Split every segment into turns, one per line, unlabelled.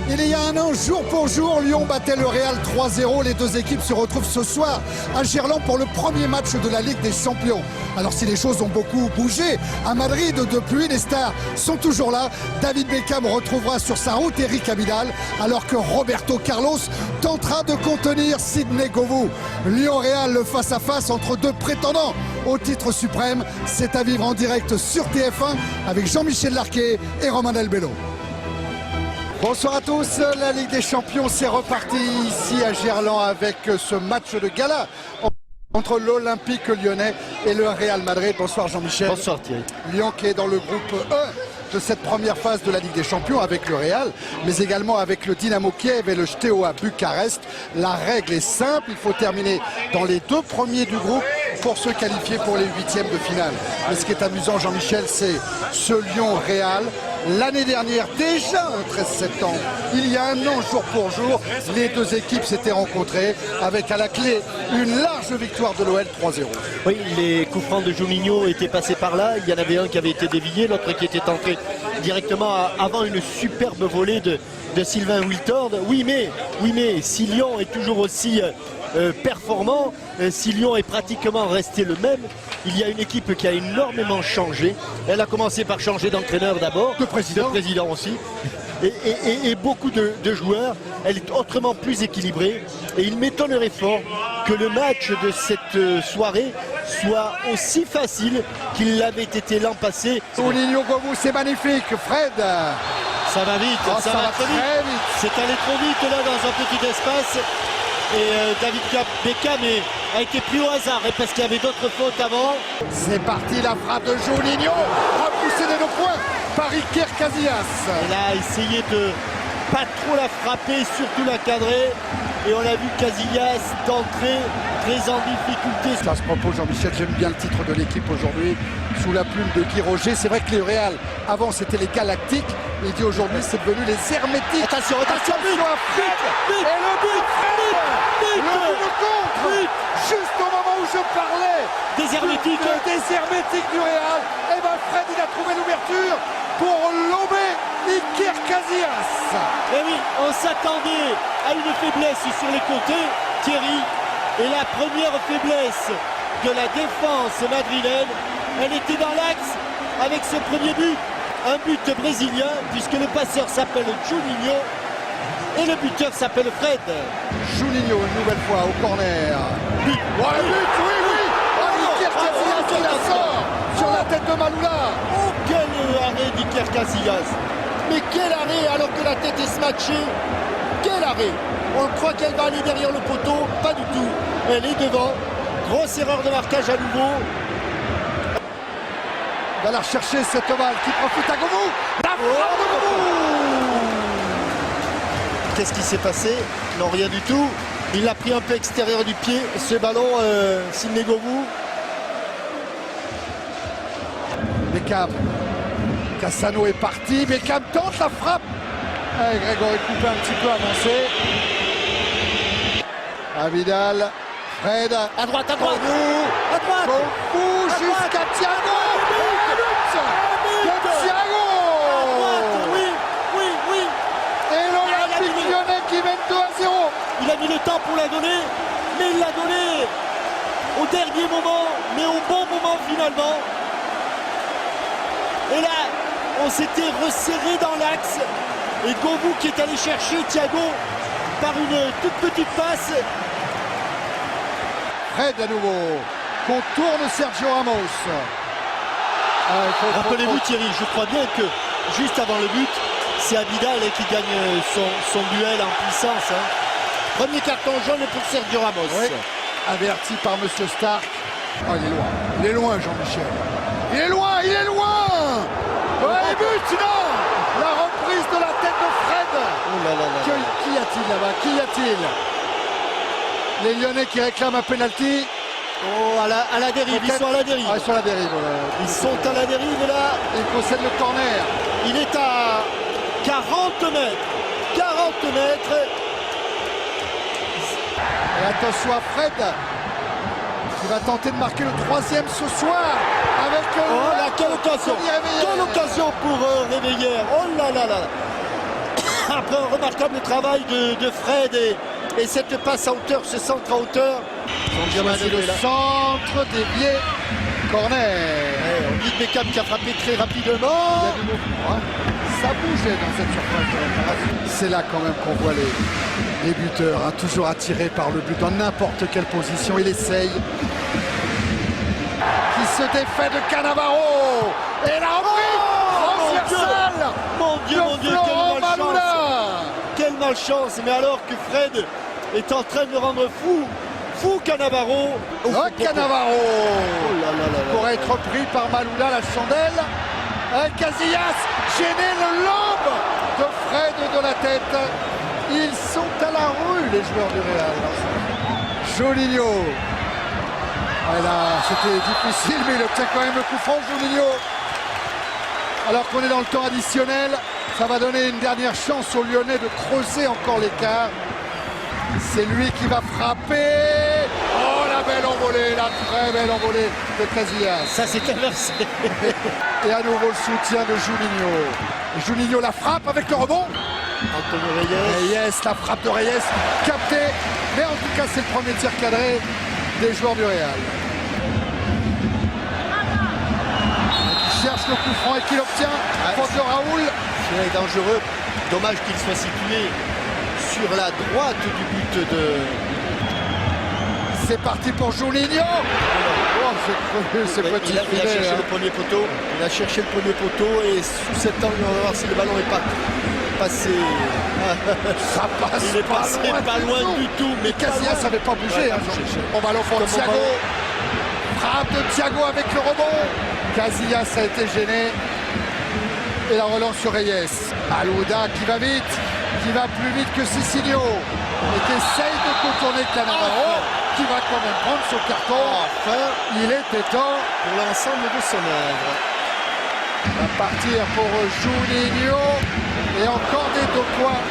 Il y a un an, jour pour jour, Lyon battait le Real 3-0. Les deux équipes se retrouvent ce soir à Gerland pour le premier match de la Ligue des Champions. Alors si les choses ont beaucoup bougé, à Madrid depuis, les stars sont toujours là. David Beckham retrouvera sur sa route Eric Abidal, alors que Roberto Carlos tentera de contenir Sidney Govou. Lyon-Real, le face-à-face entre deux prétendants au titre suprême. C'est à vivre en direct sur TF1 avec Jean-Michel Larquet et Romain Delbello. Bonsoir à tous, la Ligue des Champions c'est reparti ici à Gerland avec ce match de gala entre l'Olympique lyonnais et le Real Madrid. Bonsoir Jean-Michel.
Bonsoir Thierry.
Lyon qui est dans le groupe E de cette première phase de la Ligue des Champions avec le Real, mais également avec le Dynamo Kiev et le Steaua Bucarest. La règle est simple, il faut terminer dans les deux premiers du groupe pour se qualifier pour les huitièmes de finale. Mais ce qui est amusant Jean-Michel, c'est ce Lyon-Real. L'année dernière, déjà un 13 septembre, il y a un an jour pour jour, les deux équipes s'étaient rencontrées avec à la clé une large victoire de l'OL 3-0.
Oui, les coups francs de Juninho étaient passés par là. Il y en avait un qui avait été dévié, l'autre qui était entré directement avant une superbe volée de Sylvain Wiltord. Oui, mais si Lyon est toujours aussi performant, si Lyon est pratiquement resté le même, il y a une équipe qui a énormément changé. Elle a commencé par changer d'entraîneur d'abord, de président aussi, et beaucoup de joueurs. Elle est autrement plus équilibrée et il m'étonnerait fort que le match de cette soirée soit aussi facile qu'il l'avait été l'an passé.
Juninho Govou, c'est magnifique, Fred.
Ça va vite, ça va très vite. C'est allé trop vite là dans un petit espace. Et David Beckham a été pris au hasard parce qu'il y avait d'autres fautes avant.
C'est parti, la frappe de Juninho, repoussée de 2 points par Iker Casillas.
Il a essayé de pas trop la frapper, surtout la cadrer. Et on a vu Casillas d'entrée très en difficulté.
À ce propos, Jean-Michel, j'aime bien le titre de l'équipe aujourd'hui, sous la plume de Guy Roger. C'est vrai que les Real, avant c'était les Galactiques, il dit aujourd'hui c'est devenu les Hermétiques.
Attention,
but, Fred. Et le but, Fred. Le but de contre, juste au moment où je parlais
des Hermétiques
du Real. Et bien Fred, il a trouvé l'ouverture pour lober Iker Casillas.
Et oui, on s'attendait à une faiblesse sur les côtés, Thierry. Et la première faiblesse de la défense madrilène, elle était dans l'axe avec ce premier but. Un but brésilien, puisque le passeur s'appelle Juninho et le buteur s'appelle Fred.
Juninho, une nouvelle fois au corner.
But.
Ouais, but, oui. Iker Casillas qui la sort sur la tête de Maloula.
Oh, quel arrêt d'Iker Casillas. Mais quel arrêt alors que la tête est smatchée. Quel arrêt. On croit qu'elle va aller derrière le poteau. Pas du tout. Elle est devant. Grosse erreur de marquage à nouveau.
Va la rechercher cette balle qui profite à Govou. La frappe de Govou.
Qu'est-ce qui s'est passé? Non, rien du tout. Il a pris un peu extérieur du pied. Ce ballon, Sidney Govou.
Beckham. Cassano est parti. Beckham tente la frappe. Et Grégory Coupé un petit peu avancé. Abidal. Fred.
À droite.
À droite. Jusqu'à Thiago.
Oui.
Et l'Olympique lyonnais qui mène 2-0.
Il a mis le temps pour la donner, mais il l'a donné au dernier moment, mais au bon moment finalement. Et là, on s'était resserré dans l'axe. Et Govou qui est allé chercher Thiago par une toute petite passe.
Fred à nouveau. Contourne Sergio Ramos.
Rappelez-vous Thierry, je crois bien que juste avant le but, c'est Abidal qui gagne son duel en puissance. Premier carton jaune pour Sergio Ramos.
Oui. Averti par Monsieur Stark. Oh, il est loin Jean-Michel. Il est loin. Ouais, but, non. La reprise de la tête de Fred.
Oh là.
Qui y a-t-il là-bas? Qui y a-t-il? Les Lyonnais qui réclament un penalty.
Oh, à la dérive, ils sont à la dérive.
Ils sont à la dérive.
Ils sont à la dérive là.
Ils possèdent le corner.
Il est à 40 mètres. 40 mètres.
Et attention à Fred. Qui va tenter de marquer le 3e ce soir. Avec
oh là, quelle occasion. Quelle occasion pour Réveillère. Oh là. Après un remarquable travail de Fred et cette passe à hauteur, ce centre à hauteur.
Choisit le centre, dévié, corner.
Ouais, on dit Beckham qui a frappé très rapidement.
Il y a du mouvement, hein. Ça bougeait dans cette surface de réparation. C'est là quand même qu'on voit les buteurs, hein, toujours attirés par le but dans n'importe quelle position. Il essaye. Qui se défait de Cannavaro. Et la reprise transversale.
Mon Dieu, quelle malchance. Quelle malchance. Mais alors que Fred est en train de rendre fou Cannavaro.
Cannavaro
Oh là là là là.
pour être pris par Maloula, la chandelle. Casillas gêné le lobe de Fred de la tête. Ils sont à la rue, les joueurs du Real. Juninho. Voilà, c'était difficile, mais il obtient quand même le coup franc, Juninho. Alors qu'on est dans le temps additionnel, ça va donner une dernière chance aux Lyonnais de creuser encore l'écart. C'est lui qui va frapper. Oh, la belle envolée, la très belle envolée de Casillas.
Ça s'est inversé.
Et à nouveau le soutien de Juninho. Juninho la frappe avec le rebond.
Antonio Reyes.
Reyes, la frappe de Reyes, captée. Mais en tout cas, c'est le premier tir cadré des joueurs du Real. Qui cherche le coup franc et qui l'obtient. Faute de Raoul.
C'est dangereux. Dommage qu'il soit situé sur la droite du but de...
C'est parti pour Juninho. Oh, c'est petit
il a cherché
hein.
le premier poteau. Il a cherché le premier poteau et sous cet angle, on va voir si le ballon n'est pas passé.
Ça passe
Il est passé pas loin du tout. Mais
Casillas n'avait pas bougé. Hein, on va l'enfant de Thiago. Frappe de Thiago avec le rebond. Casillas a été gêné. Et la relance sur Reyes. Alouda qui va vite, qui va plus vite que Cicinho. Et qui essaye de contourner Cannavaro, qui va quand même prendre son carton. Enfin, il était temps
pour l'ensemble de son œuvre.
Va partir pour Juninho. Et encore des 2 points.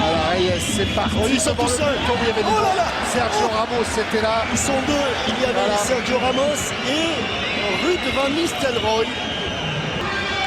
Alors Reyes, c'est parti.
Ils sont tous seuls. Oh là là.
Sergio Ramos était là.
Ils sont 2. Il y avait Sergio Ramos et Ruud van Nistelrooy.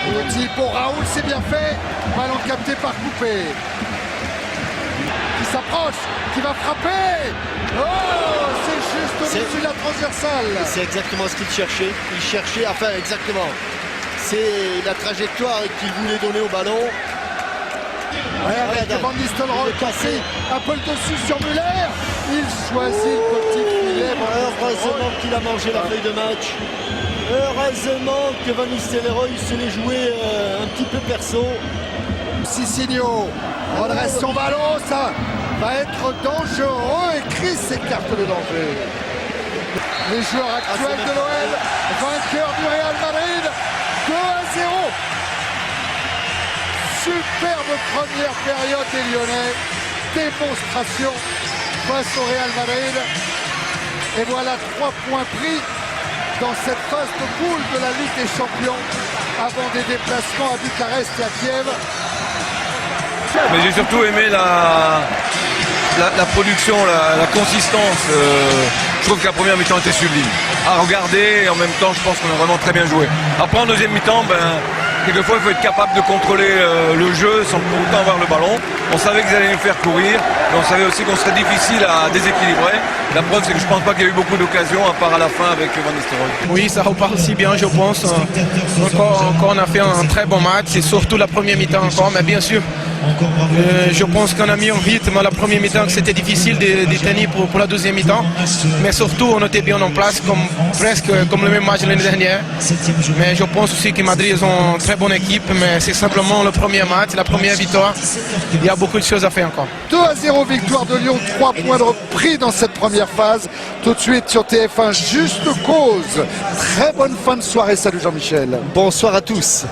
Petit pour Raoul, c'est bien fait. Ballon capté par Coupé. Qui s'approche, qui va frapper. Oh, c'est juste au-dessus de la transversale.
C'est exactement ce qu'il cherchait. Il cherchait, enfin exactement. C'est la trajectoire qu'il voulait donner au ballon.
Ouais, avec Van Nistelrooy passé un peu le dessus sur Müller. Il choisit le petit filet.
Heureusement qu'il a mangé la feuille de match. Heureusement que Van Nistelrooy se l'est joué un petit peu perso.
Cicinho redresse son ballon, ça va être dangereux et Chris s'écarte de danger. Les joueurs actuels de l'OL, vainqueurs du Real Madrid, 2-0. Superbe première période des Lyonnais, démonstration face au Real Madrid. Et voilà 3 points pris dans cette phase de poule de la Ligue des Champions avant des déplacements à Bucarest et à Kiev.
Mais j'ai surtout aimé la production, la consistance. Je trouve que la première mi-temps était sublime. À regarder et en même temps, je pense qu'on a vraiment très bien joué. Après, en deuxième mi-temps, quelquefois, il faut être capable de contrôler le jeu sans pour autant avoir le ballon. On savait qu'ils allaient nous faire courir, mais on savait aussi qu'on serait difficile à déséquilibrer. La preuve, c'est que je ne pense pas qu'il y a eu beaucoup d'occasions, à part à la fin avec Van Nistelrooy.
Oui, ça repart aussi bien, je pense. Encore, on a fait un très bon match, et surtout la première mi-temps encore, mais bien sûr, je pense qu'on a mis en rythme la première mi-temps, que c'était difficile de tenir pour la deuxième mi-temps. Mais surtout, on était bien en place, presque comme le même match l'année dernière. Mais je pense aussi que Madrid, ils ont une très bonne équipe, mais c'est simplement le premier match, la première victoire. Il y a beaucoup de choses à faire encore.
2-0 victoire de Lyon, 3 points de repris dans cette première phase. Tout de suite sur TF1, Juste Cause. Très bonne fin de soirée, salut Jean-Michel.
Bonsoir à tous.